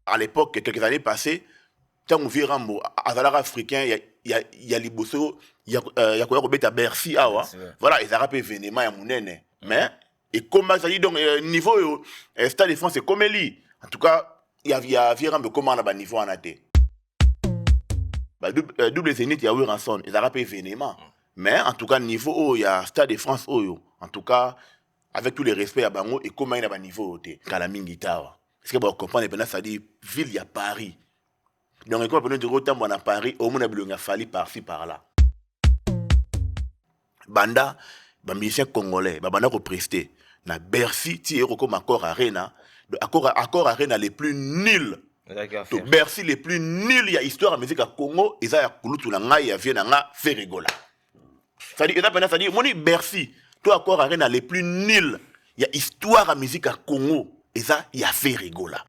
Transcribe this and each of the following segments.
à l'époque, quelques années passées, tant on vit Rambo, à Zalara africain, il y a Liboso, il y a quoi à Bercy, voilà, ils ont événement à Mounene. Mais, et comme ça dit, donc, niveau, Stade de France, c'est comme lui. En tout cas, il y a Rambo, comment on a niveau en athée. Double Zénith, il y a Ranson, ils ont événement. Mais, en tout cas, niveau, il y a Stade de France, en tout cas, avec tous les respects à Bango, et comment il y a un niveau, Kalamingita. Est-ce que vous comprenez, ça dit, ville, il y a Paris. Donc, quand on peut dire autant à Paris, au moins, il y a fallu par-ci, par-là. Banda, musicien congolais, banda ko presté. Na Bercy, ti ero comme accord arena. Accord arena les plus nuls. Donc Bercy les plus nuls, il y a histoire de musique à Congo, et ça y a kulutu na ngai, ya vient na nga, fait rigola. Ça dit, ça dit, moni Bercy, toi accord arena les plus nuls, il y a histoire de musique à Congo, et ça y a fait rigola.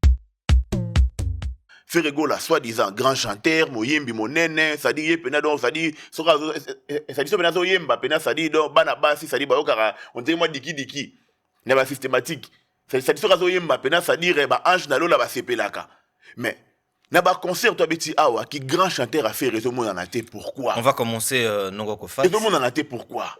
Ferregola, soi-disant grand chanteur, moyembi monene, ça dit pena donc ça dit pena so yemba pena ça dit donc bana basi ça dit ba okara on dit moi diki na ba systématique ça dit so yemba pena ça dit ba ange na lola ba sepelaka mais na ba concert toi beti awa qui grand chanteur a fait réseau monde en até pourquoi on va commencer Nongoko Fax réseau monde en até pourquoi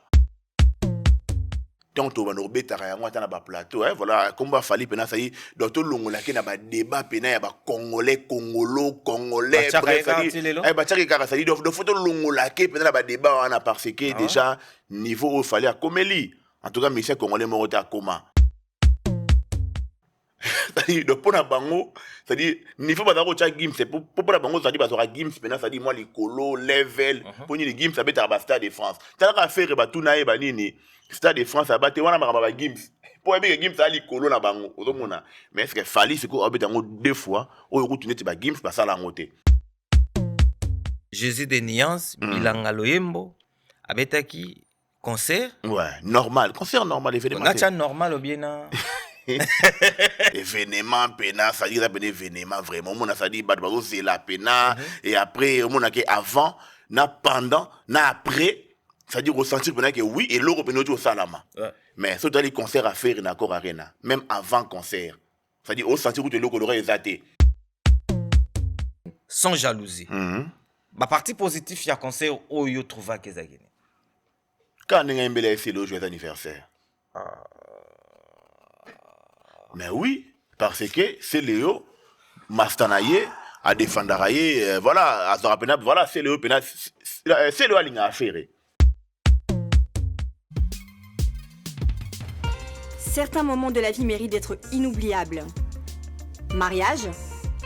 tant to bano betara ya ngwata na ba plateau voilà combat fali pena ça y donc to longola ke na ba débat pena ya ba congolais bref ça dit ba tchaki kara ça dit donc photo longola ke pena na ba débat on a parce que déjà niveau au fallait à Komeli en tout cas monsieur congolais morota koma ça dit donc pour na bango ça dit niveau ba ko tchaki game c'est pour na bango ça dit ba so game pena ça dit moi les colo level pour ni les game ça beta ba Stade de France tala faire ba tout na e ba nini Stade de France a battu wana makaba Gims pour que Gims a li kolo na bango ozomona mais est-ce que fali c'est ko obeta ngo deux fois o yokutuneti ba Gims ba sala ngote Jésus des Nuances Bilanga Loyembo abetaki concert normal concert normal événement nacha normal ou bien na événement pena ça dit ça ben événement vraiment on a ça dit badbazo c'est la pena et après on a que avant na pendant na après ça dit ressentir que oui et l'euro peut nous au salama mais ce dans les concerts à faire na Accor Arena même avant concert ça dit au sentir que l'euro l'aurait exalté sans jalousie ma partie positive il y a concert où yo trouva que ça gagné quand on a un bel c'est le joyeux anniversaire mais oui parce que c'est Léo Mastanaye à défendre voilà à se rappeler voilà c'est Léo pena c'est le aligna à faire. Certains moments de la vie méritent d'être inoubliables. Mariage,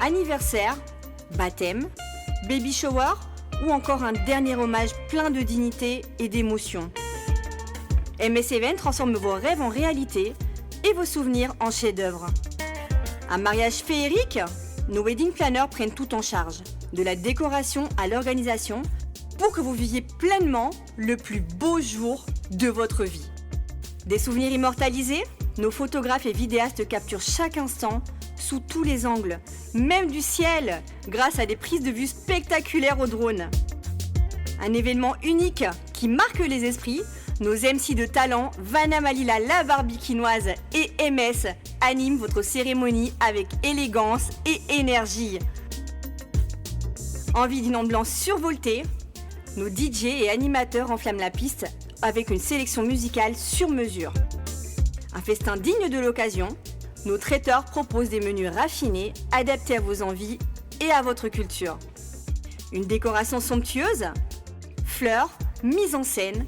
anniversaire, baptême, baby shower ou encore un dernier hommage plein de dignité et d'émotion. MS Event transforme vos rêves en réalité et vos souvenirs en chefs-d'œuvre. Un mariage féerique, nos wedding planners prennent tout en charge, de la décoration à l'organisation, pour que vous viviez pleinement le plus beau jour de votre vie. Des souvenirs immortalisés, nos photographes et vidéastes capturent chaque instant sous tous les angles, même du ciel, grâce à des prises de vue spectaculaires au drone. Un événement unique qui marque les esprits, nos MC de talent, Vanna Malila, la Barbikinoise et MS animent votre cérémonie avec élégance et énergie. Envie d'une ambiance survoltée, nos DJ et animateurs enflamment la piste avec une sélection musicale sur mesure. Un festin digne de l'occasion, nos traiteurs proposent des menus raffinés, adaptés à vos envies et à votre culture. Une décoration somptueuse, fleurs, mise en scène,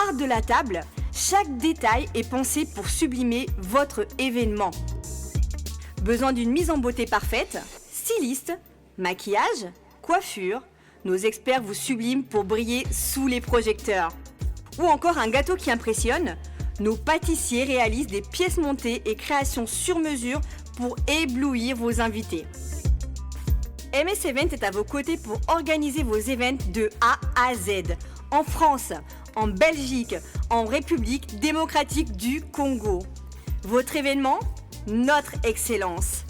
art de la table, chaque détail est pensé pour sublimer votre événement. Besoin d'une mise en beauté parfaite, styliste, maquillage, coiffure, nos experts vous subliment pour briller sous les projecteurs. Ou encore un gâteau qui impressionne, nos pâtissiers réalisent des pièces montées et créations sur mesure pour éblouir vos invités. MS Event est à vos côtés pour organiser vos événements de A à Z, en France, en Belgique, en République démocratique du Congo. Votre événement, notre excellence.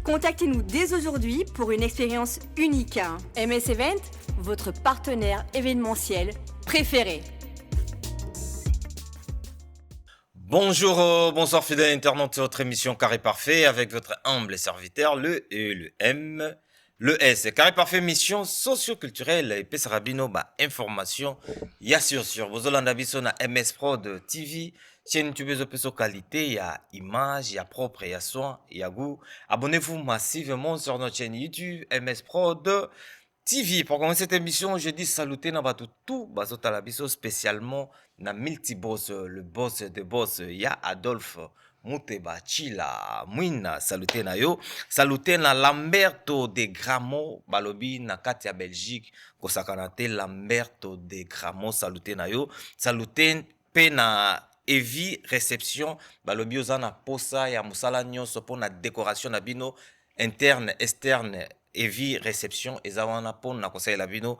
Contactez-nous dès aujourd'hui pour une expérience unique. MS Event, votre partenaire événementiel préféré. Bonjour, bonsoir fidèles internautes, c'est votre émission Carré Parfait avec votre humble serviteur, le E, le M, le S. Carré Parfait, mission socio-culturelle et Pesarabino, information, ya sur Bozolanda Biso na MS Prod TV, chaîne YouTube de qualité, il y a image, il y a propre, il y a soin, il y a goût. Abonnez-vous massivement sur notre chaîne YouTube MS Prod TV. Pour commencer cette émission, je dis saluter na tout Bazotala Biso spécialement na multiboss, le boss de boss, ya Adolphe Muteba Chila Mwina, saluter na yo, saluter na Lamberto de Gramo, balobi na Katia Belgique, kosakanate Lamberto de Gramo, saluter na yo, saluter pe na Evi Réception, balobi ozana posa ya musala nyonso po na décoration na bino interne, externe, Evi Réception, ezawana pon na conseil la bino,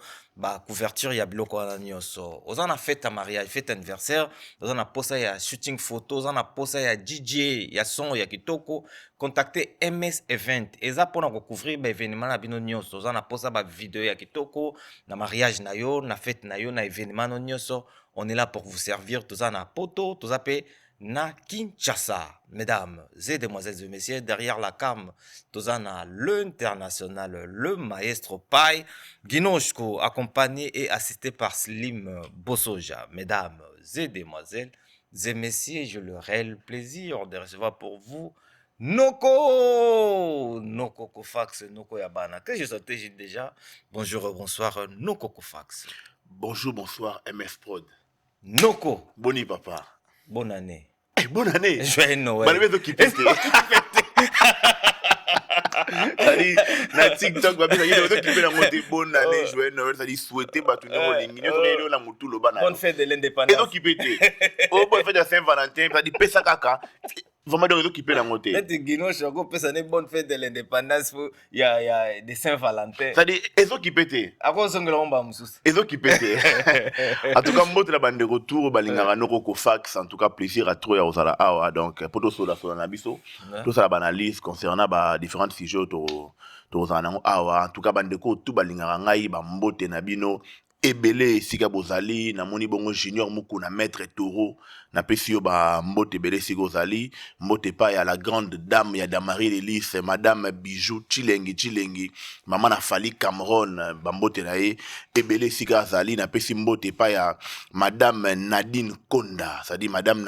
couverture ya biloko wana nyonso. Ozana fête à mariage, fête anniversaire, ozana posa ya shooting photo, ozana posa ya DJ, ya son, ya kitoko, contactez MS Event. Eza pona ko couvrir ba événement na bino nyonso. Ozana posa ba vidéo ya kitoko, na mariage na yo, na fête na yo, na événement no nyonso. On est là pour vous servir. Tozana poto, tozape na Kinshasa. Mesdames et demoiselles et messieurs, derrière la cam, Tozana l'international, le maestro Pai, Ginoshko, accompagné et assisté par Slim Bossoja. Mesdames et demoiselles et messieurs, je le réel plaisir de recevoir pour vous Noko Kofax, Noko Yabana, que je sortais déjà. Bonjour, bonsoir, Noko Kofax. Bonjour, bonsoir, MS Prod. Noko. Boni papa. Bonne année. Bonne année. Joyeux Noël. Malgré qui pète. C'est-à-dire, na TikTok, bonne année, joyeux Noël, c'est-à-dire souhaiter tout le monde. Bonne fête de l'indépendance. Et donc, qui pète. Oh, bonne fête de Saint-Valentin, c'est-à-dire, pèse kaka. Vraiment de qui peut la monter. Bonne fête de l'indépendance, il y a des Saint-Valentin. C'est-à-dire, ils ont qui pété. À quoi sont ils ont qui pété. En tout cas, moi, la bande de retour, Balingara Noko Fax, en tout cas, plaisir à trouver aux Ala. Donc, pour tout ça, sur l'anabiso, tout ça, la analyse concernant différents sujets autour en tout cas, bande de ko, tout Balingara Ngai, Bambote Nabino. Ebele sika bozali na moni bongo junior muku na maître taureau na pesio ba mbote ebele sika bozali mbote pa ya la grande dame ya Damari Lelise madame Bijou Chilengi maman na Fali Cameroun ba mbote na ye ebele sika zali na pesi mbote pa ya madame Nadine Konda c'est-à-dire madame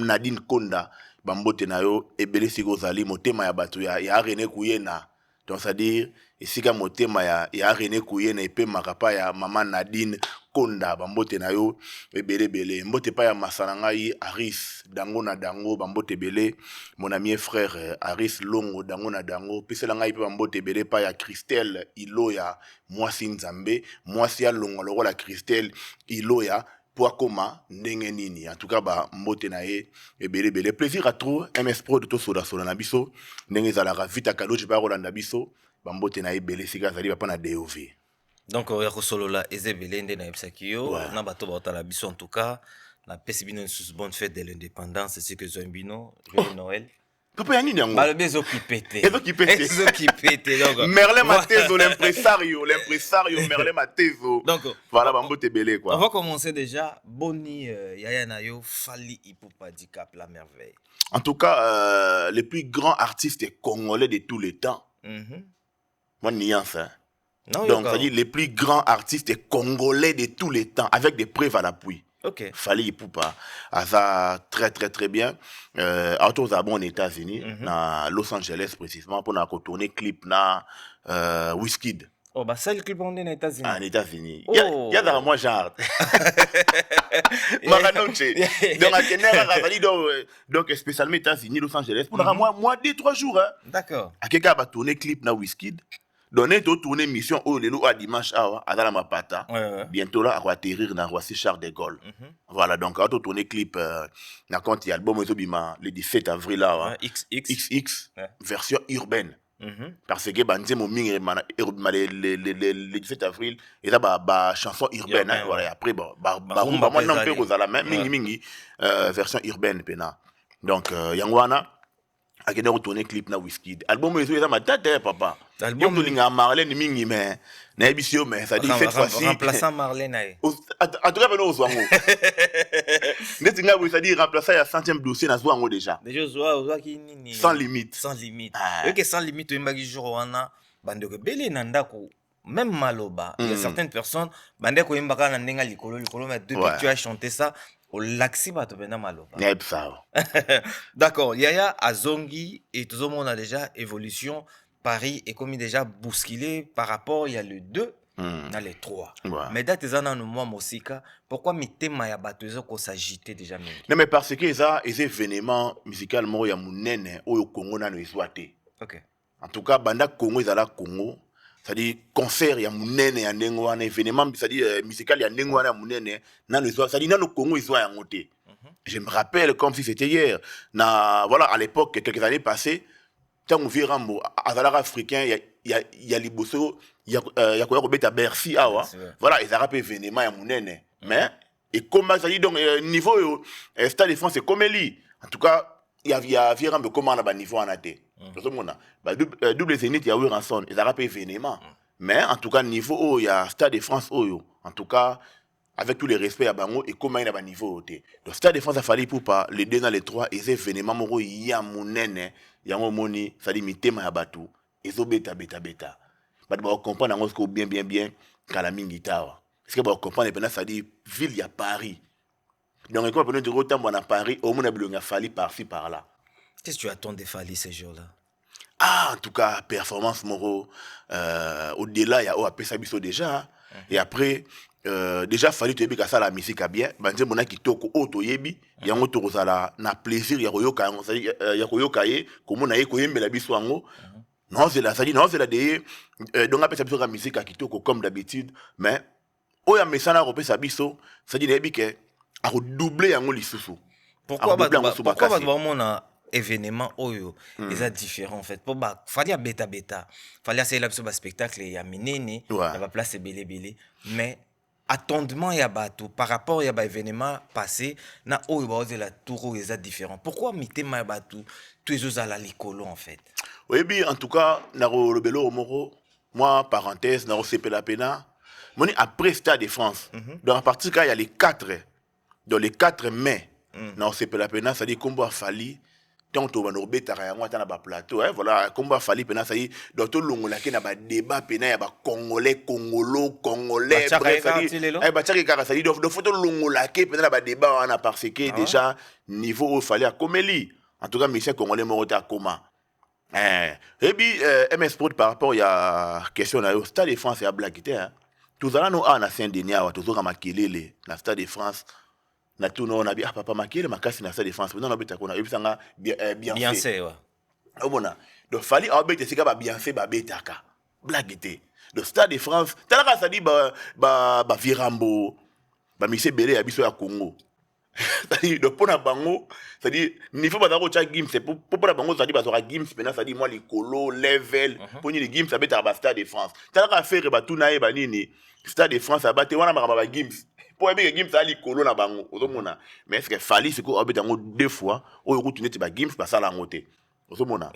Nadine Konda ba mbote na yo ebele sika bozali motema ya bato ya René Kuyena. Donc, c'est-à-dire, ici, quand motema ya René Kuyena et pe makapa ya maman Nadine Konda, bambote na yo, bele. Mbote pa ya Masanangai, Aris, dango na dango, bambote bele. Mon ami et frère, Aris Longo, dango na dango. Puis c'est l'angai pe bambote bele pa ya Christelle, Iloya, Mwasi Nzambe, Mwasi ya Longo, le roi la Christelle, Iloya. Koma ndenge nini en tout cas mbote na ye ebele plaisir à trop MS Pro de to soda na biso ndenge za la vita kalo je ba rolanda biso mbote na ye bele sika zali pa na DOV donc ya ko solo la ezebele ndena yebsakio na bato ba otala biso en tout cas na pesi bino une bonne fête de l'indépendance c'est que zombino joyeux Noël. Papa ya nini yango balobi ezokipete donc Merlin Matezo l'impresario Merlin Matezo donc voilà bambote belé quoi. On va commencer déjà boni yaya na yo Fally Ipupa Dicap la merveille. En tout cas le plus grand artiste congolais de tous les temps. Moi nuance hein. Non, donc ça dit les plus grands artistes congolais de tous les temps avec des preuves à l'appui. Ok. Fally Ipupa ça très bien auto za bon États-Unis na Los Angeles précisément pour na tourner clip na Wizkid. Oh bah ça le clip on est aux États-Unis. En États-Unis. Il y a dans moi genre. Donc spécialement États-Unis Los Angeles pour moi 2-3 jours hein. D'accord. À quelqu'un va tourner clip na Wizkid. Donner tout tourner mission au lelo à dimanche à dans la mapata. Bientôt là à atterrir na Roissy Charles de Gaulle. Voilà donc à tout tourner clip na quand il y a album le 17 avril là XX version urbaine. Parce que banze mo mingi le 17 avril et là ba chanson urbaine voilà après rumba moi non peu aux la même mingi version urbaine pena. Donc yangwana a gagné retourner clip na Wizkid album eso eza matata papa album to linga Marlène mingi mais na ebisio mais ça dit cette fois-ci remplaçant Marlène a tout cas beno ozwango Netinga, vous savez, remplacer à 100e dossier, na zouango déjà. Déjà, zoa qui nini. Sans limite. Sans limite. Ah. Et que sans limite, tu m'as jour wana, bande que belé nandako, même maloba. Il y a certaines personnes, bande ko imbaka nandenga likolo, mais depuis que tu as chanté ça, au laxi ba to bena maloba. Yep, ça. D'accord, Yaya Azongi et tout le monde a déjà évolution. Paris est comme déjà bousculé par rapport, il y a le 2. Dans les 3. Ouais. Mais date les années moi musika, pourquoi mi tema ya batuzo ko s'agiter déjà même? Non mais parce que ça les événements musicalement ya munene au Congo na no iswate. OK. En tout cas banda Congo ezala Congo, c'est-à-dire concert ya munene ya ndengo wana événement c'est-à-dire musical ya ndengo wana munene na no iswate, c'est-à-dire na no Congo iswa ya ngote. Je me rappelle comme si c'était hier. Na voilà à l'époque quelques années passées, tant on vit Rambo azala africain il y a liboso il y a quoi robeta Bercy awa voilà ils arabes événement ya munene mais et comment ça dit donc niveau stade de France c'est comme lui en tout cas il y a Virambe comment on a niveau en athée tout le monde bah double zénith il y a Ranson ils arabes événement mais en tout cas niveau il y a stade de France en tout cas avec tous les respects à bango et comment il a niveau donc stade de France a fallu pour pas les 2 dans les 3 et événements moro ya munene ya moni ça dit mitema ya batu ezo beta But on comprend bien kala mingi tawa. Est-ce que on comprend pendant ça dit ville ya Paris. Donc quand on peut dire autant à Paris, au moins on a fallu par-ci par-là. Qu'est-ce que tu attends de Fally ces jours-là? Ah, en tout cas, performance moro au-delà il y a OAP Sabiso déjà et après déjà Fally tu yebi ka ça la musique bien, banze mona kitoko auto yebi, yango to kozala na plaisir ya koyoka, ya koyoka ye, komona ye koyembela biso yango. Non, c'est là, ça dit, non, c'est là, donc après, ça peut être la musique à Kitoko, comme d'habitude, mais, oh, il y a un message à repérer, ça dit, que, à redoubler un lissousou. Pourquoi mon événement, oyo, ils sont différents, en fait. Pour bah, fallait bêta, fallait essayer là, sur spectacle, il y a minene, il y a place, belé, mais, attendement, il y a bateau, par rapport, il y a un événement passé, na oyo, bah, la tour, ils sont différents. Pourquoi mité ma bateau, tous les autres à la licolo, en fait? Oui, bien, en tout cas, Naro Lobelo Omoro, moi, parenthèse, Naro Sepe la Pena, moni après Stade de France. Donc, à partir de il y a les 4, dans les 4 mai, Naro Sepe la Pena, ça dit combo a fallu, tant on va bêta yango ta na ba plateau, voilà, combo a fallu pena ça dit, dans tout longo la na ba débat pena ya ba congolais, bref, ça dit, ba tchaka kara ça dit, de photo longo la pena na ba débat on a parce que déjà niveau au fallait à Comélie. En tout cas, monsieur congolais morota comment. Et puis, MS Sport par rapport à la question au Stade de France et à Blackité, tout ça, nous avons Saint-Denis, tout ça, Makélé, le Stade de France, na tout on a dit, ah papa, Makélé, ma casse na Stade de France, non, on a bien fait. Donc, fallait abéter, c'est que bien fait, Betaka, Blackité. Le Stade de France, t'as ça dit, Virambo, monsieur Belé, abisso à Congo. C'est-à-dire, de pona bango, c'est-à-dire, niveau badaro tcha gims, c'est pour pona bango, c'est-à-dire, bazora gims, maintenant, c'est-à-dire, moi, les colo, level, pour les gims, ça va être à Stade de France. T'as la faire, bah, tout naïe, bah, nini, Stade de France, ça va être, on a marre, gims. Pour les gims, ça, les colo, na bango, automona. Mais est-ce que Fally, c'est qu'on a besoin deux fois, ou on retourne, bah, gims, bah, ça, la montée. Automona.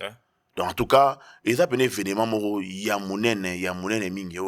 Donc, en tout cas, ils ont un événement, il y a mounene, mingi,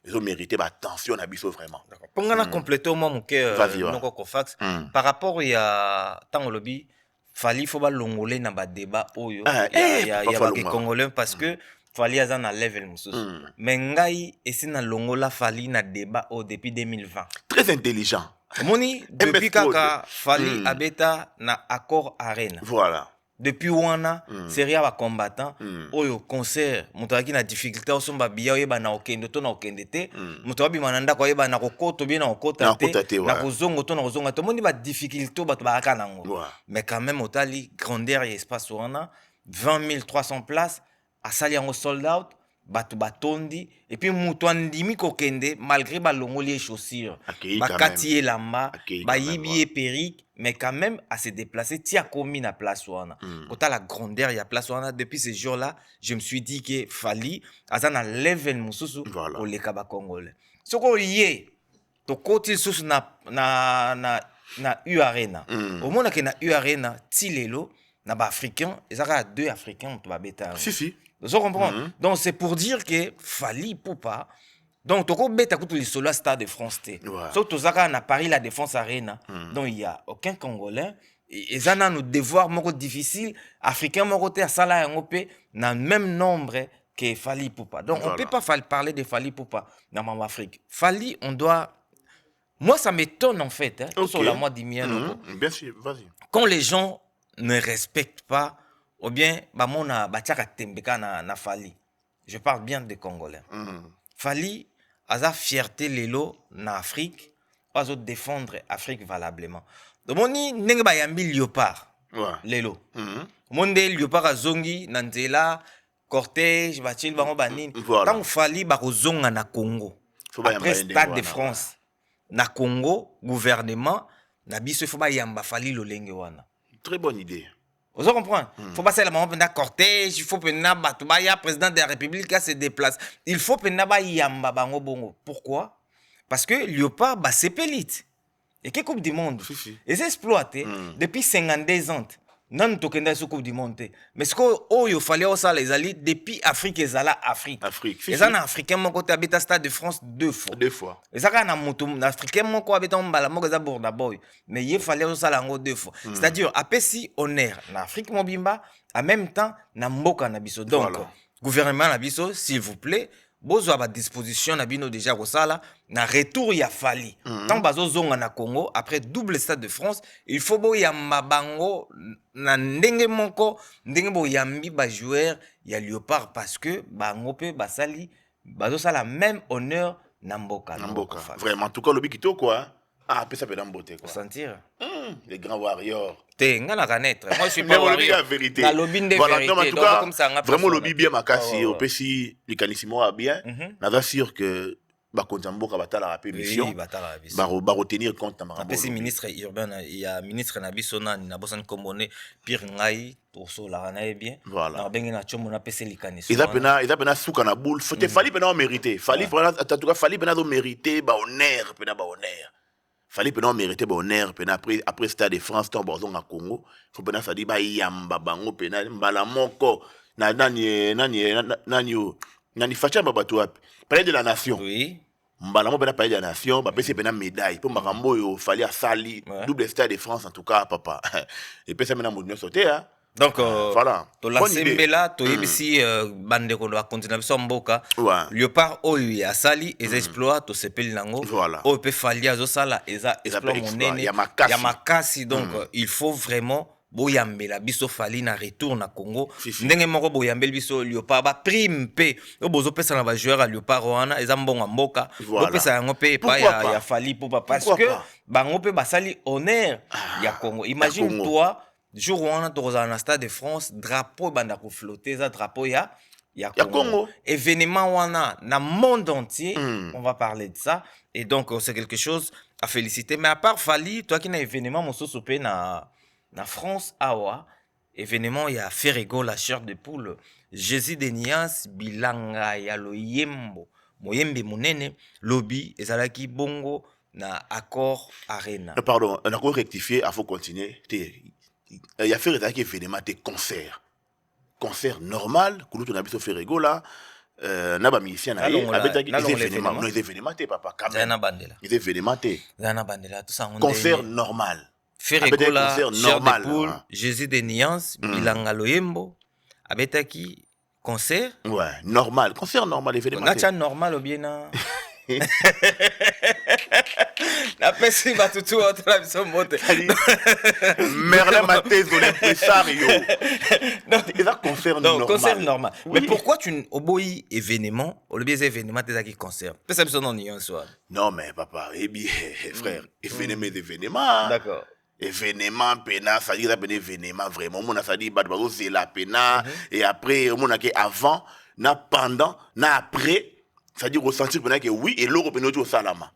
ils ont mérité attention à biso vraiment. D'accord. Pour qu'on a complété au moment que fax par rapport à tant lobby, Fally faut pas longoler dans ba débat oyo. Il y a des Congolais parce que Fally a un level mususu. Mais ngai esi na longola Fally na débat au depuis 2020. Très intelligent. Moni depuis kaka Fally abeta na accord arena. Voilà. Depuis wana série ya combattant oyo concert moto aki na difficulté osomba biya oyeba na okende to na okende te moto abi mananda ko yeba na kokoto bien na okota te na kozongo to na kozonga to moni ba difficulté bato ba kana ngo mais quand même otali grandeur et espace wana 20 300 places a sali en sold out bato batondi et puis moto andimi kokende malgré ba longoli chaussures ba kati elamba ba yibi perique mais quand même à se déplacer tia commis na place wana kota la grandeur ya place wana depuis ce jour là je me suis dit que Fally azana level mususu pour les kaba congolais soko yé to koti susu na U Arena au monde que na U Arena tilelo na ba africain ezaka 2 africains to ba beta si vous comprenez donc c'est pour dire que Fally Poupa Donc, tu as les solos Stade de France. Sauf que tu as Paris, la Défense Arena. Donc, il n'y a aucun Congolais. Et ça a nos devoirs difficiles. Africains, à Sala et dans le même nombre que Fally Ipupa. Donc, on ne peut pas parler de Fally Ipupa dans l'Afrique. Fally, on doit. Moi, ça m'étonne en fait. Sur la moitié bien sûr, vas-y. Quand les gens ne respectent pas, ou bien, on a na Fally. Je parle bien des Congolais. Fally a la fierté lelo na Afrique, pas défendre l'Afrique valablement. Donc, on y a yambi léopard. Lelo. Monde léopard a zongi, nantela, cortège, batil, bango banin. Tant Fally bazonga na Congo. Après Stade de France. Na Congo, gouvernement, na biso faut ba yamba Fally lolenge wana. Très bonne idée. Vous comprenez? Il faut passer la maman pendant cortège, il faut pendant batouba, président de la République qui se déplace. Il faut pendant ba yamba bango bongo. Pourquoi? Parce que Léopard ba sepelite. Et quelle Coupe du Monde? Et c'est exploité depuis 52 ans. Non, tokenda sous Coupe du Monde. Mais ce qu'il fallait aussi les alliés depuis Afrique et Zala Afrique. Et ça na africain mon côté habite Stade de France 2 fois. 2 fois. Et ça na moto africain mon côté habite en bala mon côté borda boy. Mais il fallait aussi la 2 fois. C'est-à-dire après si honneur na Afrique mobimba en même temps na mboka na biso. Donc gouvernement na biso s'il vous plaît bozo à disposition na bino déjà kosala na retour ya Fally. Tant bazo zonga na Congo après double Stade de France, il faut bo yamba bango na ndenge moko ndenge bo yambi ba joueur ya Léopard parce que bango pe basali bazo sala même honneur na mboka. Vraiment en tout cas le bikito quoi. Ah, peut ça peut d'emboter quoi. Sentir. Les grands warriors. Nga na connaître. Moi je suis pas warrior. La vérité. La lobby de voilà, vérité. En tout cas, comme ça, vraiment lobby bien makasi au PC les canissimo a bien. N'a sûr que ba kontamboka batala la permission. Oui, batala biso. Ba retenir compte na makambo. PC ministre urbain il y a ministre na biso na bosan kombone pire ngai to so la na bien. Voilà. Na bengi na chomo na PC les canissimo. Ils a pena souka na boule. Faut Fally pena mériter. Fally en tout cas Fally pena do mériter ba honneur pena ba honneur. Fally pena mériter bonheur pena après Stade de France ton bozon à Congo faut pena ça dit ba yamba bango pena mbala moko na nani facha babatu wapi palais de la nation. Oui. Mbala mo pena palais de la nation ba pese pena médaille pour makambo yo Fally a sali double Stade de France en tout cas papa et pesa mena modno sauter hein. Donc voilà. To la sembela to yebisi bande ko va continuer biso mboka. Léopard oyo ya sali les exploits to sepeli nango. O pe Fally azo sala eza exploit monene ya makasi donc il faut vraiment boyambela biso Fally na retour na Congo. Ndenge moko boyambela biso Léopard ba prime pe o bozo pesa na ba joueur à Léopard wana eza mbonga mboka. Bo pesa yango pe pa ya Fally pour parce que bango pe basali honneur ya Congo. Imagine toi jour où on a dans un Stade de France, drapeau banda ko flotter, ça drapeau ya Congo. Événement wana na monde entier, on va parler de ça et donc c'est quelque chose à féliciter. Mais à part Fally, toi qui na événement mon sosopé na France awa, événement il y a Ferrego la chair de poule, Jésus de Nias bilanga ya loyembo, moyembe monene, lobby ezalaki bongo na accord arena. Pardon, on a encore rectifié, il faut continuer. Il y a fait des événements, des concerts. Concert normal, que nous avons fait Ferrego là, n'a pas mis ici, des événements, des événements, papa, quand même. Des événements, concert normal. Ferrego là, normal. Jésus de Niance, Bilanga Loyembo, abetaki concert. Ouais, normal, concert normal, événement. Nacha normal ou bien la personne va tout autre la son monte. Merlin Matez on impresario. Donc il va concert normal. Concert normal. Oui. Mais pourquoi tu obéis événement au lieu des événements des qui concert? Peut-être que non un soir. Non mais papa, eh bien frère, événement. D'accord. Événement pena, ça dit ça événement vraiment. On a ça dit bah c'est la pena et après on a que avant, na pendant, na après. C'est-à-dire ressentir que oui, et l'euro peut au salama.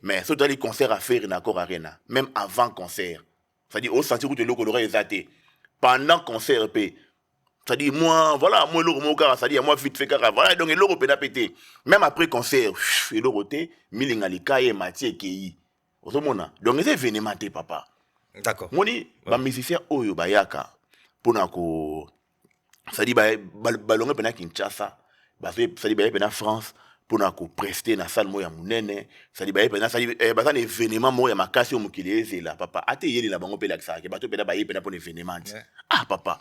Mais si tu as les concerts à faire, il y a encore arena. Même avant concert. C'est-à-dire ressentir que l'euro l'aurait exalté. Pendant concert, c'est-à-dire moi, voilà, moi l'euro mon car, c'est-à-dire moi vite fait car, voilà, donc l'euro peut péter. Même après concert, l'euro té, milingalika et Mathieu Kei. Donc c'est événement papa. D'accord. Moi dit, bah musicien oyo bayaka pour nako, c'est-à-dire bah ballon pena Kinshasa, bah c'est-à-dire bah pena France. pour na ko prester na salle moya munene ça dit ba ça dit un événement moya makasi au mukili là papa ate yeli na bango pe la ça ke bato pe na ba yepena pour événement ah papa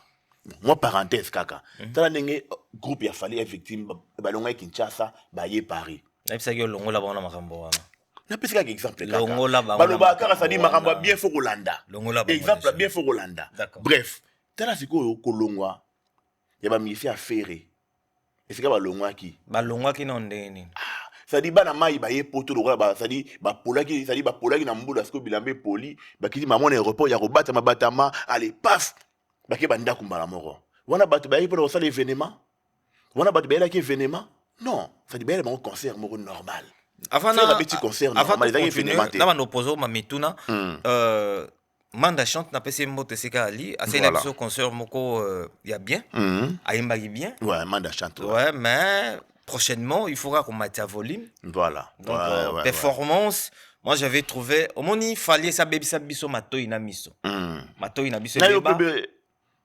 moi parenthèse kaka tala ndenge groupe ya fali effectivement balonga Kinshasa ba ye Paris na bisa yo longo la bana makambo wana na pesa ka exemple kaka longo la ba baloba kaka ça dit makambo bien faut Rolanda exemple bien faut Rolanda bref tala siko kolongwa ya ba misi affaire est-ce que balongwa ki non ndeni ça dit bana mai ba ye poto lokola ça dit ba polaki na mbula siko bilambe poli ba kiti maman aéroport ya robata mabatama allez paf ba ke banda kumbala moko wana batu ba ye pour ça l'événement wana batu ba ye la ki événement non ça dit ba ye un concert moko normal avant na petit concert normal ils événement na bano pozo mamituna Manda chante na pese mbote seka ali assez na biso concert moko ya bien ayemba bien ouais Manda chante ouais mais prochainement il faudra qu'on mette à volume voilà donc performance moi j'avais trouvé au moni fallait ça bebisa biso matoi na miso matoi na biso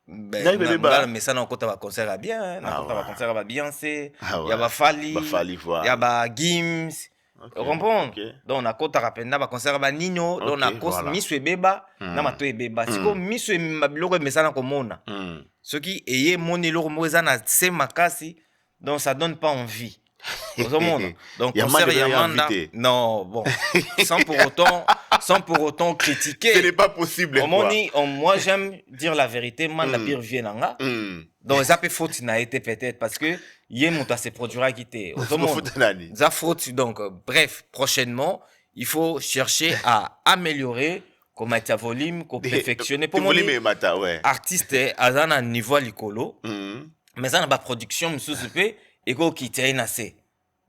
beba mais ça na kota ba concert à bien na kota ba concert ba bien c'est ya ba fali ya ba gims comprends donc na kota rapenda ba concert ba nino donc na cause miso ebeba na mato ebeba siko miso mabiloko mesana komona ce qui eye moni loko moza na se makasi donc ça donne pas envie aux monde donc concert Yamanda non bon sans pour autant critiquer ce n'est pas possible moi j'aime dire la vérité manda pire vienanga donc ça peut faute n'a été peut-être parce que Yemuta se produira quitter ça faute donc bref prochainement il faut chercher à améliorer comme mettre volume comme perfectionner pour moi artiste azana niveau likolo mais ça n'a pas production msusupe eko quitter na c'est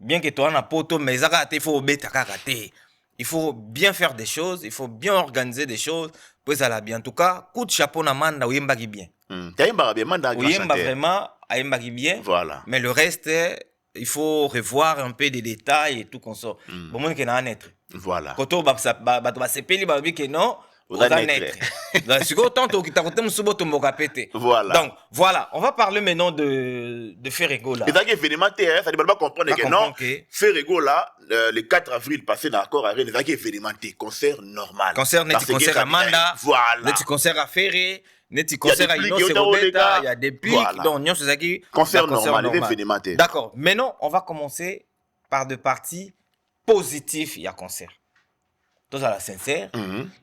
bien que toi na poto mais ça il faut beta karaté il faut bien faire des choses il faut bien organiser des choses pour ça la bien en tout cas coup de chapeau na manda oyemba ki bien oyemba bien manda oyemba vraiment ayemba ki bien voilà mais le reste il faut revoir un peu des détails et tout comme ça bon moi que na être voilà koto ba sepeli ba bi que non voilà. Donc voilà, on va parler maintenant de Ferrego là. Et d'ailleurs événement ça ne pas comprendre que non. Ferrego là le 4 avril passé dans l'accord à Rennes, d'ailleurs événement concert normal. Concert concert à Manda, voilà. Net concert à Ferré, net concert à Innocent Robeta, il y a des pics donc on se dit concert normal, événement. D'accord. Maintenant, on va commencer par deux parties positives, il y a concert. Tout ça la sincère,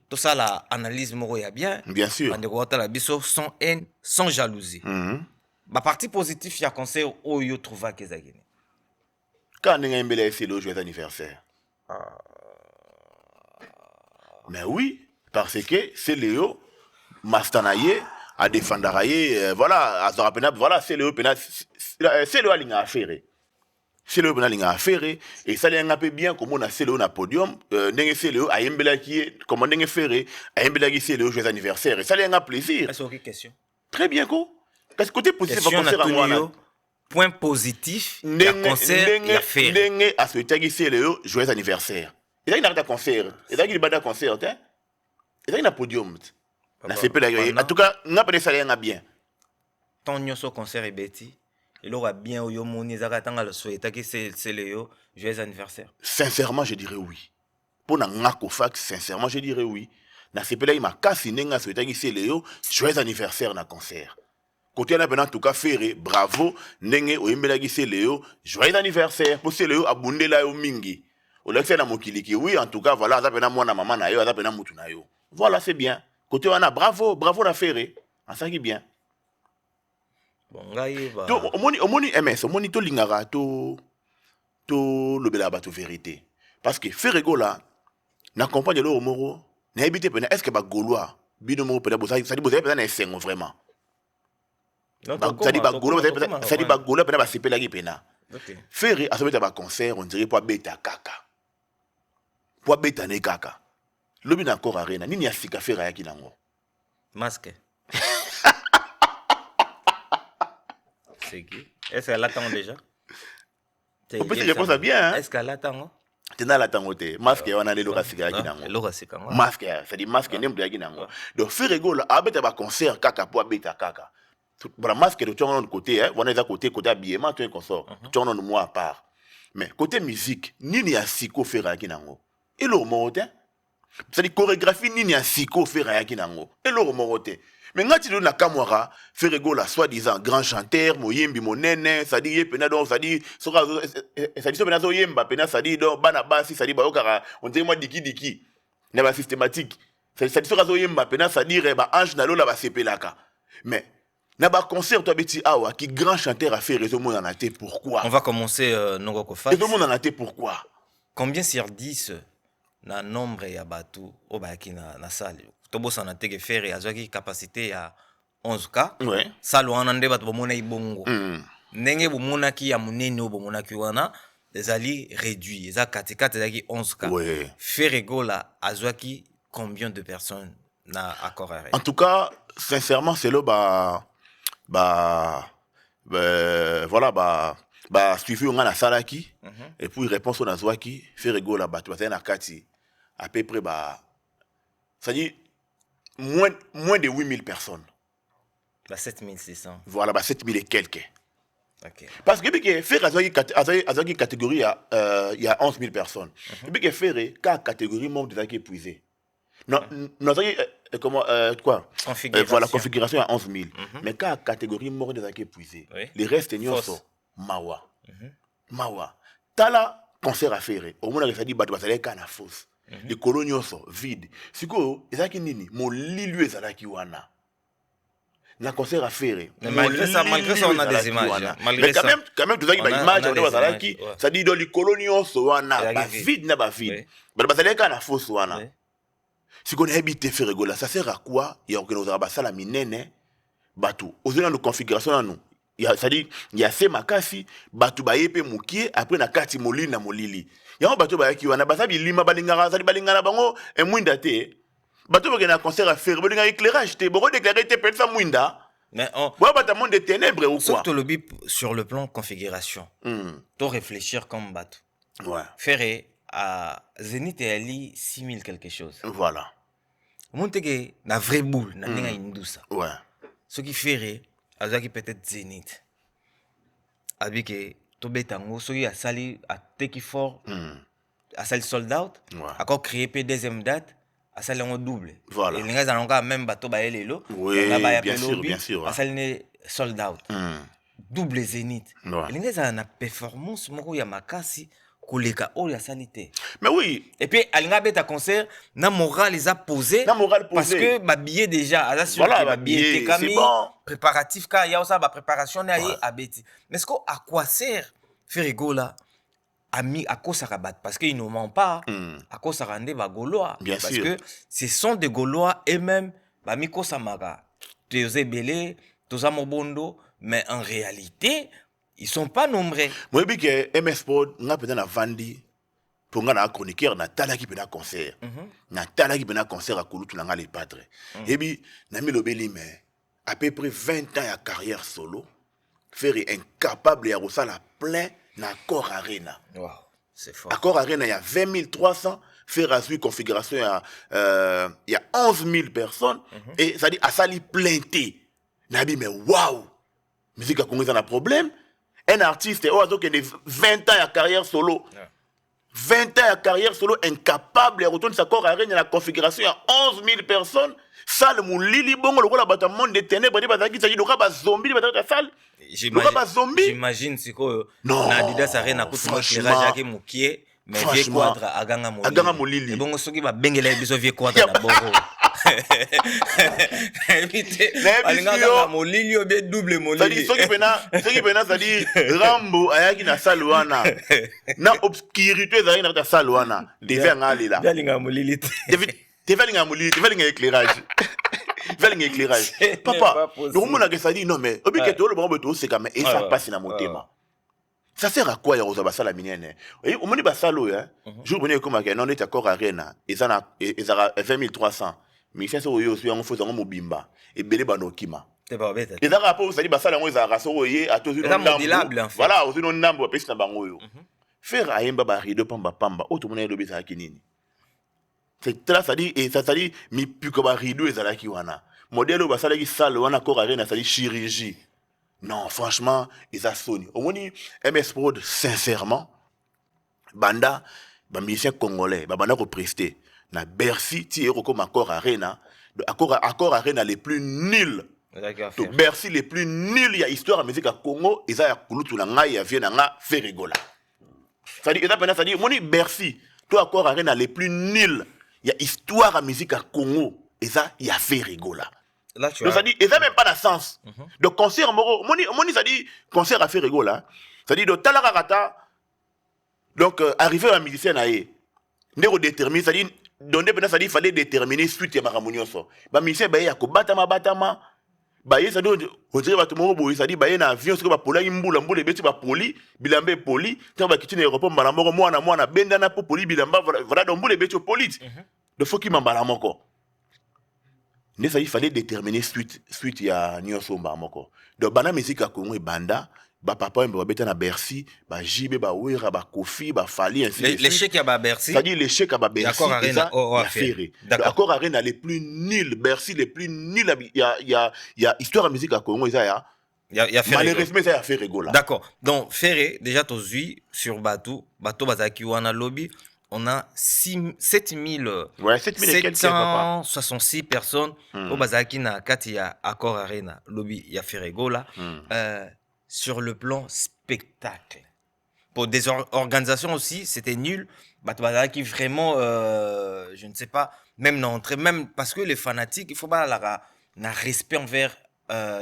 tout ça la analyse moro ya bien sûr. La biso sans haine, sans jalousie. Ma partie positive ya concert oyo trouva kezagene. Quand on mbele c'est le joyeux anniversaire. Mais oui, parce que c'est Léo Mastanaye a défendaraye voilà, azorapena voilà, c'est Léo pena c'est le alinga affaire. C'est le bonal a fait et ça l'est un peu bien comme on a c'est le na podium n'engé c'est le ayembela qui comme on engé faire ayembela qui c'est le joyeux anniversaire et ça l'est un plaisir. Est-ce que question très bien quoi qu'est-ce côté positif va concert à moi point positif ya concert ya faire n'engé à souhaiter qui c'est le joyeux anniversaire et là il a un concert et là il bada concert hein et là il a podium na c'est pas en tout cas n'a pas ça l'est un bien ton nyoso concert et beti il aura bien au moni zakatanga le souhaita que c'est le joyeux anniversaire. Sincèrement, je dirais oui. Pour na ngako fax, sincèrement, je dirais oui. Na sepela ima kasi nenga souhaita que c'est le joyeux anniversaire na concert. Côté na en tout cas faire bravo nenge o yembela que c'est le joyeux anniversaire pour c'est le abundela yo mingi. O lexe na mokiliki oui en tout cas voilà ça pena mwana maman na yo ça pena mutu na yo. Voilà c'est bien. Côté wana bravo na faire. En ça qui bien. Bon, gaïba. To omoni MS, omoni to lingara to lobela ba to vérité. Parce que Ferrego là na compagne le moro, na habité pena est-ce que ba gaulois bino moro pena ça dit vous avez pena na sengo vraiment. Ça dit ba gaulois ça dit ba gaulois pena ba sepela ki pena. OK. Ferré a sauvé ba concert on dirait pour beta kaka. Pour beta ne kaka. Lobi na encore arena nini ya fika Ferré ya kinango. Masque. C'est qui? Est-ce qu'elle attend déjà? On peut te répondre bien. Est-ce qu'elle attend? Tu n'as l'attend te. Masque on a les loras cigarettes nango. Loras cigarettes. Masque, ça dit masque n'aime pas nango. Donc Ferrego là abeta ba concert kaka pour beta kaka. Pour masque de ton côté hein, on est à côté habillement tout un consort. Tu en as moi à part. Mais côté musique, nini ya siko fera kinango. Et le morote. C'est-à-dire chorégraphie nini ya siko fera kinango. Et le morote. Mais quand tu na Kamwara, Ferrego la soi-disant grand chanteur, moyembi monene, ça dit pena donc ça dit ça dit pena so yemba pena ça dit donc bana basi ça dit ba okara on dit moi diki na ba systématique. Ça dit so yemba pena ça dit ba ange na lola ba sepelaka. Mais na ba concert toi beti awa qui grand chanteur a fait réseau monde en até pourquoi? On va commencer Nongoko Fax. Réseau monde en até pourquoi? Combien sur 10 na nombre ya batu o ba ki na salle? Tobosa na teke faire azwaki capacité ya 11K. Ouais. Salo anande bato bomona ibongo. Ndenge bomona ki ya munene o bomona ki wana ezali réduit. Eza katikati ezaki 11K. Ouais. Ferrego la azwaki combien de personnes na accord arrêt? En tout cas, sincèrement, c'est là voilà suivi on a la salaki et puis réponse on a zwaki Ferrego la batu na kati à peu près ça dit moins de 8000 personnes. 7600. Voilà, 7000 et quelques. OK. Parce que faire azaki catégorie il y a 11 000 personnes. Et puis que faire catégorie membre des qui épuisé. Non, comment quoi? Configuration. Voilà, configuration à 11 000. Mais quand catégorie membre des qui épuisé, les restes nyonso mawa. Mawa. Tala concert à faire. Au moins ça dit bato basale kana fausse. Les coloniaux sont vides. Siko ezaki nini mo lilu ezalaki wana. Na concert à faire. Malgré ça on a des images. Mais quand même tu as une image on ezalaki, ça dit dans les coloniaux sont wana ba vide na ba vide. Ba basale kana fausse wana. Si on habite Ferrego là, ça sert à quoi? Il y a que ba sala minene bato. Ozona no configuration na nous. C'est-à-dire, il y a ces makasi, batu ba yepe mukie, après na kati molili na molili. Il y a un bateau qui wana basabi lima balingara, ça dit balingara bango, et mouinda te. Bateau qui na concert à faire, balingara éclairage te, bon déclarer te peut faire mouinda. Mais on. Ouais, bah t'as monde des ténèbres ou quoi? Surtout le bip sur le plan configuration. To réfléchir comme bateau. Ouais. Faire à Zénith et Ali 6000 quelque chose. Voilà. Montege na vraie boule, na ninga indusa. Ouais. Ce qui ferait azaki peut-être Zénith abike to betango soki asali a teki fort asali sold out encore créer pe deuxième date asali en double voilà et linga zanonga même bato ba elelo oui bien sûr asali ne sold out double Zénith linga zana performance moko ya makasi koleka oyo asali te. Mais oui. Et puis alinga beta concert na moral les a posé parce que ba billet déjà à sûr voilà, que ba billet c'est bon. Préparatif car il y a aussi ba préparation na yé abeti. Mais est-ce qu'à quoi sert Ferrego là ami à cause rabat parce qu'ils ne ment pas à cause ça rende ba gaulois parce que ce sont des gaulois et même ba miko samara Théosé Belé Toza Mobondo mais en réalité ils sont pas nombreux. Moi je dis que MS Sport n'a peut-être na vandi pour nga na chroniqueur na tala qui peut na concert. Na tala qui peut na concert à Kulutu na les padres. Et puis na mi lobeli mais à peu près 20 ans de carrière solo faire incapable ya rosala plein na Accor Arena. Wow, c'est fort. Accor Arena il y a 20 300 faire à suivre configuration il y a 11 000 personnes et ça dit à sali plainté. Na bi mais waouh. Musique a congolais un problème. Un artiste, qui a 20 ans de carrière solo. 20 ans de carrière solo, incapable de retourner sa corps à rien dans la configuration. Il y a 11 000 personnes. Salle, mon lili bongo, le rôle de monde des ténèbres, il s'agit de zombies, de salle. J'imagine, c'est que Adidas Arena, franchement, mais vieux quadre à Ganga Molili. Et bon, ceux qui va bengeler les vieux quadres à Boro. Alinga Molili ou bien double Molili. Ceux qui viennent, ça dit Rambo ayaki na saluana. Na obscurité zari na saluana. Devait ngaler là. Alinga Molili. Devait linga Molili, devait linga éclairage. Devait linga éclairage. Papa, le monde a ça dit non mais obike to le bon beto c'est comme et ça passe na motema. Ça sert à quoi ya rosa la minienne? Et au monde basalo hein. Jour bonne comme que non est Accor Arena. Et ça na 20 300. Mais ça so yo so on faut ngo mobimba. Et belé banokima. C'est pas bête. Et ça rapport ça dit basala ngo za raso yé à tous non ndambo. Voilà, aux non ndambo pesi na bango yo. Faire ayemba ba rido pamba au tout monde lobi ça kinini. C'est là ça dit et ça dit mi puko ba rido ezala ki wana. Modèle basala ki salle wana Accor Arena ça dit chirurgie. Non, franchement, ils a sonné. Au moins, MS Prod, sincèrement, banda musicien congolais banda ko prester na Bercy ti comme accord arena accord arena les plus nuls to Bercy les plus nuls ya histoire ya musique à Congo eza ya kulutu na ngai ya vie na nga Ferregola ça dit ça dit moni Bercy to accord arena les plus nuls ya histoire ya musique à Congo eza ya Ferregola. Là, tu donc ça dit, et ça même pas de sens. Donc concert moni ça dit concert à faire rigola. Ça dit donc talarata donc arriver à musicien naé. Ndeko déterminer ça dit donc ça dit fallait déterminer suite ya maramunio so. Ba musicien ba ya ko batama ba ye ça dit on dirait ba to moko boy ça dit ba ye na avion ce que ba pola mbula beti ba poli bilambe poli tant ba kitine aéroport mbala moko mwana benda na po poli bilamba voilà donc mbule beti poli. De faut qui m'embala moko. Il fallait déterminer suite ya nyonso moko. Donc bana musique à Congo et banda ba papa mba beta na Bercy ba Jibe ba Wera ba Kofi ba Fali ainsi les chèques à Bercy. C'est-à-dire les chèques à Bercy. D'accord arena Ferré. D'accord arena les plus nuls Bercy les plus nuls il y a histoire de musique à Congo il y a malheureusement ça a fait rigola. D'accord. Donc Ferré déjà tozui sur bateau bazaki wana lobby. On a 7766 personnes au Bazaki na kati ya Accor Arena lobby ya Ferregola sur le plan spectacle. Pour des organisations aussi, c'était nul. Bazaki vraiment je ne sais pas même d'entrée même parce que les fanatiques, il faut pas la respect envers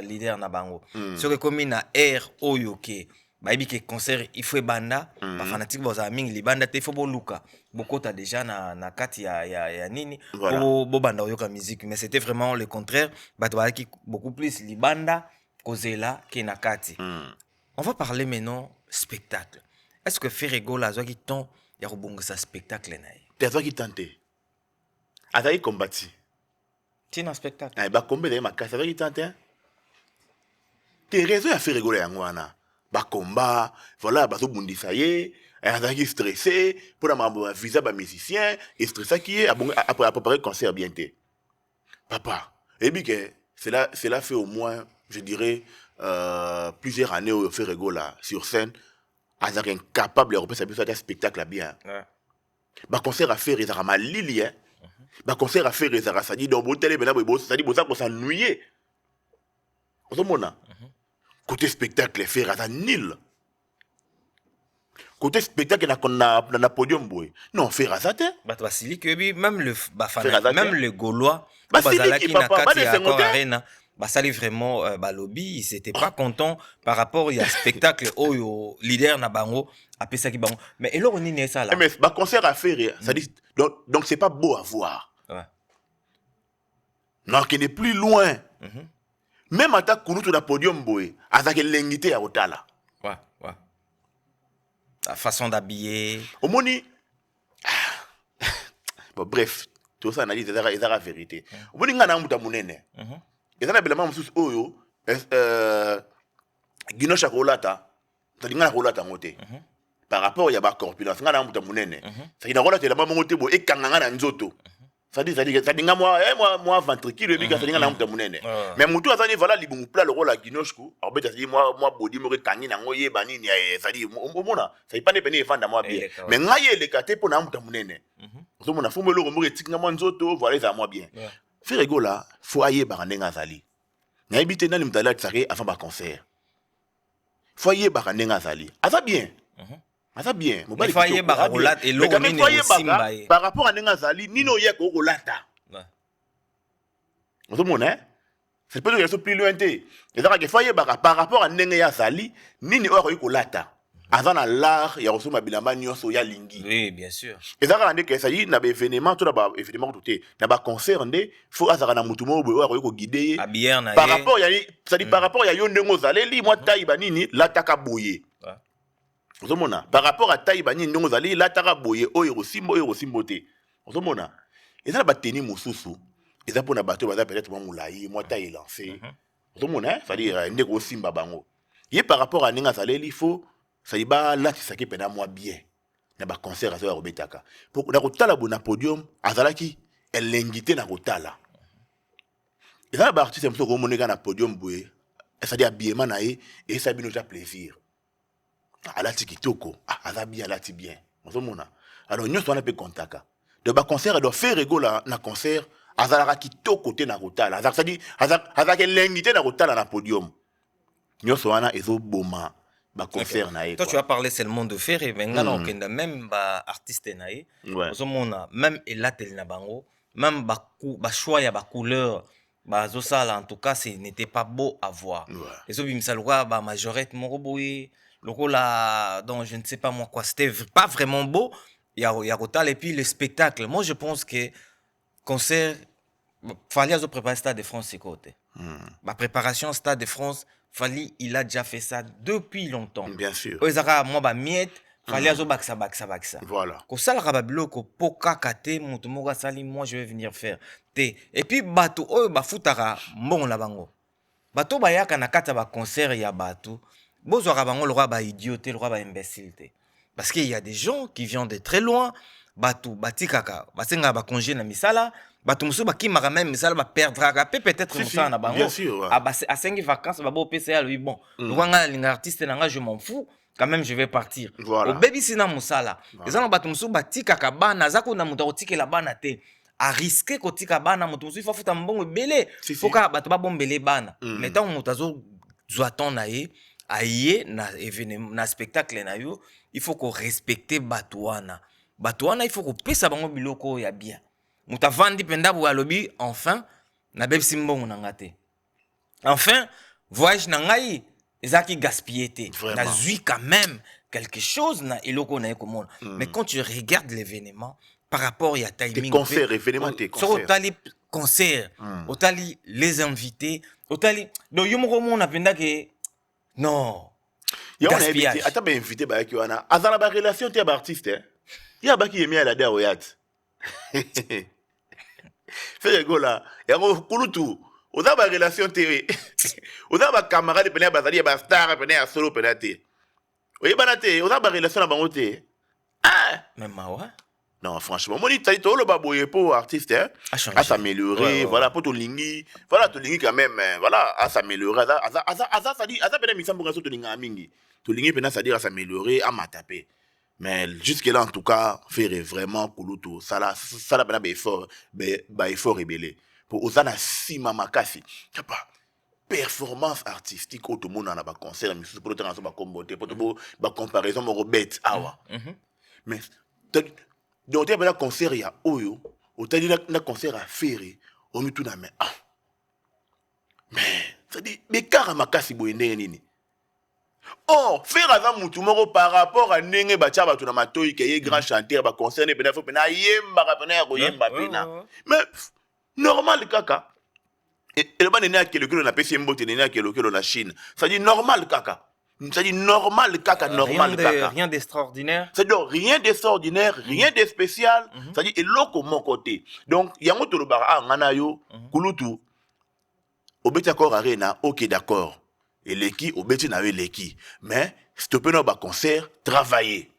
leader na bango. Sur comme na air oyoke. Baïbi que concert il faut banda ba fanatique boza mingi li banda te faut boluka bokota déjà na kati ya nini bo banda yoka musique mais c'était vraiment le contraire bato qui beaucoup plus li banda kozela ke na kati. On va parler maintenant spectacle. Est-ce que Ferregola zo ki ton ya robonga sa spectacle naï t'as qui tenté azai combattu tina spectacle ba combat de ma kasa qui tenté t'es raison ya Ferregola yangwana ba combat voilà ba so bundisa ye azaki stressé pour ma visa ba musicien et stressé qui est après préparer concert bien té papa et bien que cela fait au moins je dirais plusieurs années au Ferregola sur scène azaki incapable de représenter un spectacle bien ba concert à faire ezara malili hein ba concert à faire ezara ça dit donc botelé bena bo ça dit boza ko s'ennuyer ozomona. Côté spectacle, faire à nil. Côté spectacle, na podium boy. Non, faire à ça te. Basili que même le même le Gaulois, Bazalaki na kati ya Accor Arena, basali vraiment balobi, ils étaient pas contents par rapport au spectacle au leader na bango apesa ki bango. Mais et là on est ça là. Mais ba concert à faire, ça dit donc c'est pas beau à voir. Ouais. Non, qui n'est plus loin. Même à ta kurutu na podium boy, azaki lengité à otala. Ouais. La façon d'habiller. Au moni. Bon, bref, tout ça analyse la vérité. Au moni ngana muta munene. Et ça na belama mususu oyo Gino Chakolata, ça dit ngana kolata ngote. Par rapport ya ba corpulence ngana muta munene. Ça dit na kolata la mama ngote bo ekanga ngana nzoto. Ça dit moi ventricule et puis ça dit ngana muta munene. Mais mutu azani voilà libumu pla le rôle à Ginoshku. Alors beta dit moi body mo kangi na ngoye banini ça dit omona ça dit pas ne pene fanda moi bien. Mais ngaye le kate po na muta munene. Ozomona fumo lo mo etika moi nzoto voilà ça moi bien. Ferregola faut aye barandenga zali. Na ebite nani mutala tsare avant ba concert. Faut aye barandenga zali. Aza bien. Aza bien. Il faut aye baranolate et l'eau nini simba. Par rapport à nenga zali nino ye ko rolata. Ozomona c'est pas que plus loin té. Et donc il faut aye par rapport à nenga ya zali nini o ko lata. Avant na l'art ya resoma bilamba nyonso ya lingi. Oui, bien sûr. Et ça rende que ça y na événement tout là événement tout na ba concert ndé faut azara na mutumo bo ko guider par rapport ya ça dit par rapport ya yo ndengo zaleli moi taille banini la taka boyer. Ozomona par rapport à taille banini ndengo zaleli la taka boyer oyo simbo té. Ozomona et ça ba tenir mususu et ça pour na bateau ba peut-être moi moulayi moi taille lancé. Ozomona ça dit ndeko simba bango. Et par rapport à ninga zaleli il faut ça y va là tu sais que pendant moi bien na ba concert à Robetaka pour na kotala bona podium azalaki elle l'invité na kotala et ça ba artiste mso ko moneka na podium boye ça dit habillement na et ça bino ta plaisir ala tikitoko aza bien ala ti bien Alors nous on peut contaka de ba concert doit faire rigola na concert azalaka kitoko te na rotala azalaka l'ingité na rotala na podium nous wana ezo boma ba concert na. Toi tu as parlé seulement de faire et maintenant même ba artiste nae même elatel na bango même ba choix ya ba couleur ba zosala en tout cas ce n'était pas beau à voir. Les obimsalwa ba majorette moroboui lokola donc je ne sais pas moi quoi, c'était pas vraiment beau. Il y a Rotal et puis le spectacle. Moi, je pense que concert, fallait préparer Stade de France, c'est côté. Ma préparation Stade de France, fallait il a déjà fait ça depuis longtemps. Bien sûr. Moi, bah miette, fallait baksa. Voilà. Ko sala rabablo ko poka kate mutumoga sali, moi je vais venir faire. Et puis bateau, ba futara mbon la bango. Bateau ba yaka na kata ba concert ya bateau. Bozo rabango le roi ba idioté, le roi ba imbécile. Parce qu'il y a des gens qui viennent de très loin, batou batikaka, basenga ba congé na misala, batou musu ba ki mara même misala ba perdra peut-être musa na bango. Bien sûr. À 5 vacances ba bo PCA lui bon. Luanga linga artiste nanga je m'en fous, quand même je vais partir. Voilà. Au baby sina musala. Ezana batou musu batikaka bana zako na muta otikela bana te. A risquer kotika bana mutu musu fa futa mbongo belé. Foka batou ba bombele bana. Mais tant mutazo zoaton na ye aye na événement na spectacle na yo. Il faut qu'on respecte Batouana. Batouana, il faut qu'on pèse à bango biloko ya bien. Mouta vandi penda bu alobi, enfin, na beb simbon nangate. Enfin, voyage nangai, ezaki gaspillé. Na zui quand même quelque chose na eloko na ekomona. Mais quand tu regardes l'événement, par rapport à timing. Tes concerts, événements, tes concerts. Sur otali concert, otali les invités, otali. Donc yomoko mona penda ke non. Il y a invité, attends, ben invité, bah, qui wana. Azala ba relation t'es artiste, hein. Il y a ba qui aimé à la der oyat. Fais rigolo là. Il y a un kulutu. Oza ba relation t'es. Oza ba camarade pena bazali ba star pena solo pena t'es. Oye banate, oza ba relation na bango t'es. Ah. Même mawa. Non, franchement, moi, tu as le baboye pour artiste, hein, à s'améliorer, voilà, pour ton lingui, voilà, ton lingui quand même, voilà, à s'améliorer, ça dit, ça peut être mis ça pour un ton lingui, ton lingui peut ça dire à s'améliorer, à m'attaper. Mais jusque là, en tout cas, faire vraiment kulutu, ça là, ben effort rebellé. Pour osana si mamakasi, t'as pas performance artistique, tout le monde en a pas concert, mais pour le temps, on va comboter, pour la comparaison, mon bête, awa. Mais donc tu as un concert ya oyo, tu as dit un concert à faire, on nous tout na mais mais ça dit mais karamakasi boyende nini. Oh, faire avant mutumoro par rapport à nenge bacha batu na matoi ke ye grand chanteur ba concert ne pena fo pena yemba ka pena ko yemba pena. Mais normal kaka. Et le ban nena ke le kilo na pesi mbote nena ke le kilo na Chine. Ça dit normal kaka. Ça dit normal, caca, normal, caca. Rien d'extraordinaire. C'est donc rien d'extraordinaire, rien de spécial. Ça dit, et l'autre, mon côté. Donc, il y a un autre bar, nganayo, kulutu. Obeti accord arena, ok, d'accord. Et l'équipe, obeti n'avait l'équipe. Mais, stopper nos concert, travailler.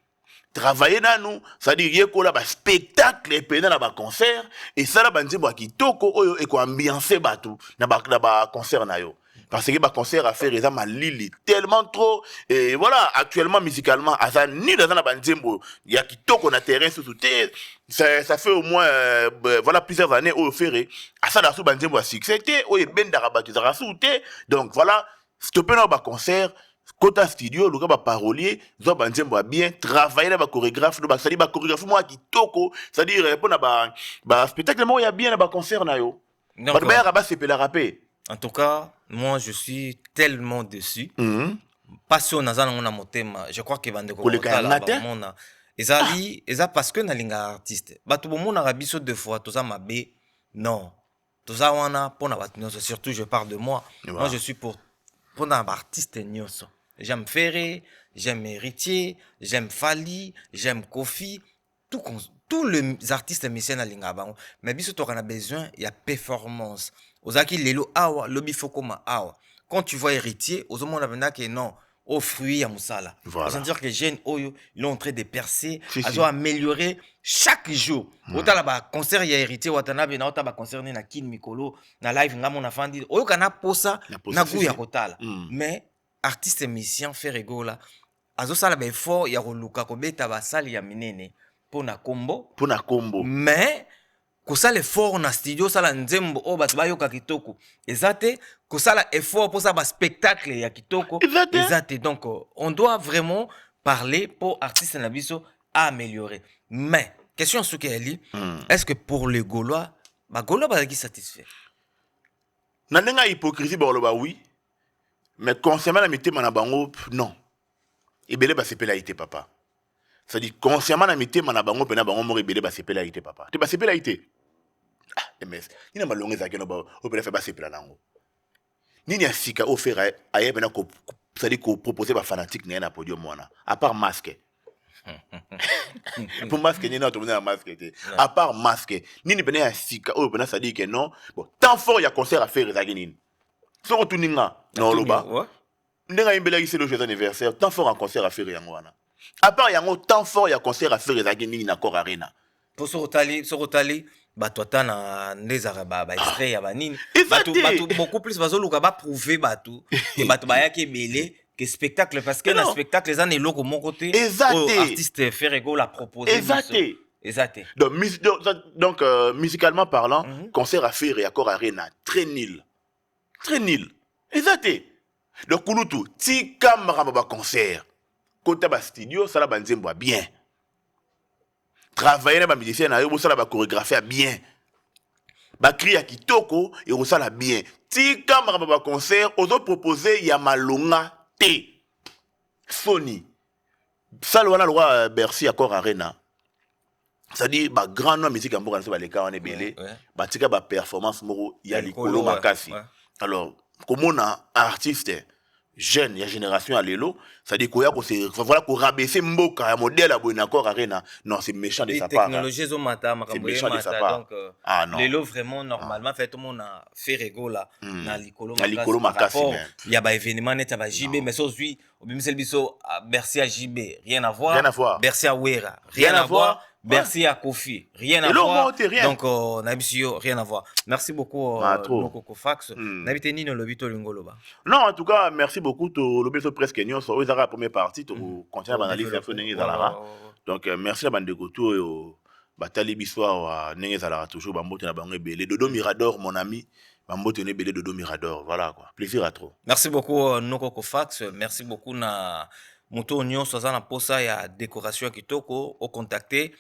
Travailler dans nous, ça dit, rien qu'on a un spectacle, et pendant un concert, et ça, là, banzi, qui toko, oyo, et quoi, ambiancer, batou, dans un concert, na yo. Parce que le concert à faire, ils Lili tellement trop. Et voilà, actuellement, musicalement, ni dans un bandembo, il y a qui toque on a terrain sous terre. Ça fait au moins, voilà, plusieurs années au ferré. À ça, dans ce bandembo à succès, au ben d'arabatu, donc voilà, stopper dans le concert, Kota studio, le gars parolier, zo bandembo a bien travailler dans le chorégraphe, ça dit, chorégraphe, moi qui toko, ça dit, répondre à spectacle, moi, il y a bien dans le concert, na yo. En tout cas, moi, je suis tellement déçu. Passion nazana ngona motema. Je crois que bande ko mona. Ezali, parce que na linga artiste. Batu bomona rabiso deux fois, tout ça mabe. Non. Tout ça wana pona batu nyonso, surtout je parle de moi. Moi je suis pour un artiste nyonso. J'aime Ferré, j'aime Héritier, j'aime Fali, j'aime Kofi, tous les artistes musiciens na linga bango. Mais biso to kana besoin, il y a performance. Ozaki lelo awa, lobi fokoma awa. Quand tu vois Héritier, aux hommes on a que non, au fruit à Moussala. Voilà. C'est-à-dire que les jeunes, ils ont en train de percer, ils ont amélioré chaque jour. Autant là-bas, concert, il y a Héritier, Watanabe, na autant concert, na Kin Mikolo, na live, na mon enfant dit, oyo kana posa, na gou ya kotala. Mais, artiste et musicien, fait rigolo là, azosala ba effort ya koluka kobeta basali ya minene pona kombo mais kosala effort na studio sala nzembo o bato bayoka kitoko ezate kosala effort pour ça ba spectacle ya kitoko ezate donc on doit vraiment parler pour artiste na biso à améliorer mais question soki eli est-ce que pour les Gaulois bazaki satisfait na ndenga hypocrisie boloba oui mais consciemment na mitema na bango non ebele basepela ite papa c'est-à-dire consciemment na mitema na bango pena bango mo ebele basepela ite papa te basepela ite mais nina malonga ezaki no ba opela fa basepela nango nini asika ofera aye pena ko c'est-à-dire ko proposer ba fanatique na podium wana à part masque pour masque ni na to na masque à part masque nini pena asika o pena ça dit que non bon tant fort il y a concert à faire ezaki nini so rotuninga non loba ndenga imbela ici le jeu anniversaire tant fort en concert à faire yango wana à part yango tant fort il y a concert à faire ezaki nini na Accor Arena pour sorotali bato atana ndezaka ba extrait ya banini bato beaucoup plus bazoluka ba prouver bato que bato bayaki belé que spectacle parce que na spectacle les années loko mon côté artiste Ferrego l'a proposé exact donc musicalement parlant concert à faire et Accor Arena très nul exact donc kulutu ti camera ba concert kota ba studio sala banzembo bien travailler na ba musicien na yo sala ba chorégraphie bien ba cria kitoko et on sala bien ti camera ba concert ozo proposer ya malonga te Sony sala wana loi Bercy Accor Arena ça dit ba grand nom musique en boka na ba leka on ebele ba tika ba performance moko ya likolo makasi alors comme on a artiste jeune ya génération à l'élo ça dit quoi voilà pour rabaisser mboka ya modèle à Accor Arena non c'est méchant de sa part technologie zo mata makambo donc l'élo vraiment normalement fait tout le monde a fait Ferrego là na likolo makasi il y a ba événement net ba JB mais aujourd'hui obimisel biso Bercy à JB rien à voir Bercy à Wera rien à voir Bercy à Kofi rien à voir donc Nabisio rien à voir merci beaucoup Noko Fax nabité nino lobito lingoloba non en tout cas merci beaucoup to lobito presque nyonso o ezaka première partie to continuer banaliser version ndenge ezalaka donc merci la bande de goto et batali biso wa ndenge ezalaka toujours bambote na bango ebele Dodo Mirador mon ami bambote ne ebele Dodo Mirador voilà quoi plaisir à trop merci beaucoup Noko Fax merci beaucoup na moto nyonso azana posa ya décoration kitoko au contacter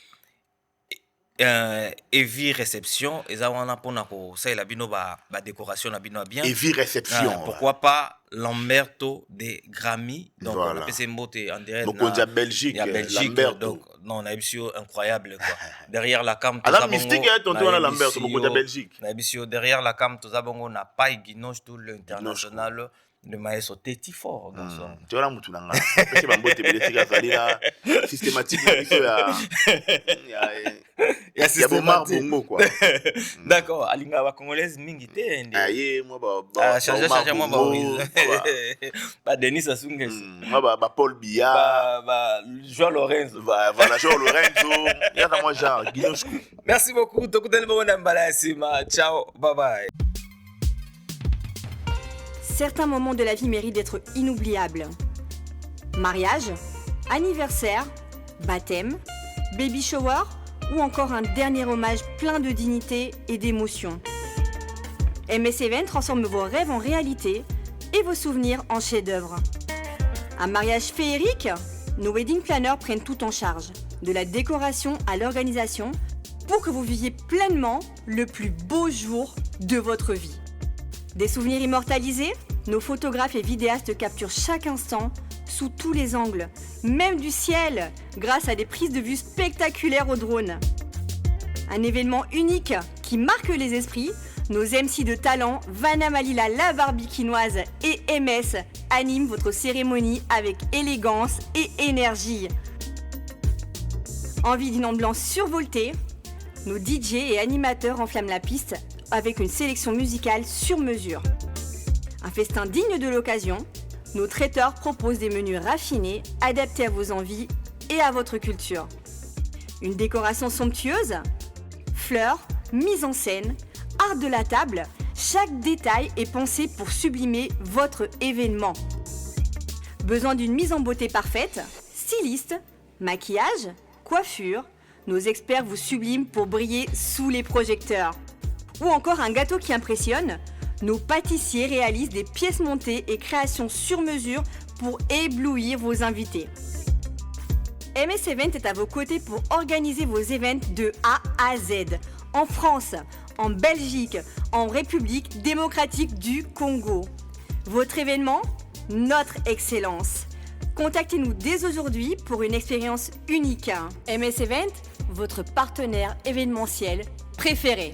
Evi réception ezawana pona ko ça la bino ba décoration na bino bien Evi réception pourquoi pas Lamberto des Grammy donc voilà. On peut s'emboter en direct donc on Belgique Lamberto donc non on a bisio incroyable quoi derrière la cam tout ça mystique tonton na Lamberto beaucoup de Belgique na bisio derrière la cam tout ça bongo na pas Guinoche tout l'international le maestro Teti fort dans son tu vois mutu nanga pesi bambote belesika salina systématique ya systématique bongo quoi d'accord alinga ba congolaise mingi te ndi aye moi ba changer moi ba Denis Asunges moi ba Paul Biya ba João Lorenzo voilà João Lorenzo yata moi Jean Guinoche merci beaucoup tokutani bongo mbala sima ciao bye bye. Certains moments de la vie méritent d'être inoubliables. Mariage, anniversaire, baptême, baby shower ou encore un dernier hommage plein de dignité et d'émotion. MS Event transforme vos rêves en réalité et vos souvenirs en chefs-d'œuvre. Un mariage féerique, nos wedding planners prennent tout en charge, de la décoration à l'organisation, pour que vous viviez pleinement le plus beau jour de votre vie. Des souvenirs immortalisés, nos photographes et vidéastes capturent chaque instant sous tous les angles, même du ciel, grâce à des prises de vue spectaculaires au drone. Un événement unique qui marque les esprits, nos MC de talent, Vanna Malila la Barbikinoise et MS animent votre cérémonie avec élégance et énergie. Envie d'une ambiance survoltée, nos DJ et animateurs enflamment la piste avec une sélection musicale sur mesure. Un festin digne de l'occasion, nos traiteurs proposent des menus raffinés, adaptés à vos envies et à votre culture. Une décoration somptueuse, fleurs, mise en scène, art de la table, chaque détail est pensé pour sublimer votre événement. Besoin d'une mise en beauté parfaite? Styliste, maquillage, coiffure, nos experts vous subliment pour briller sous les projecteurs. Ou encore un gâteau qui impressionne? Nos pâtissiers réalisent des pièces montées et créations sur mesure pour éblouir vos invités. MS Event est à vos côtés pour organiser vos événements de A à Z, en France, en Belgique, en République démocratique du Congo. Votre événement? Notre excellence. Contactez-nous dès aujourd'hui pour une expérience unique. MS Event, votre partenaire événementiel préféré.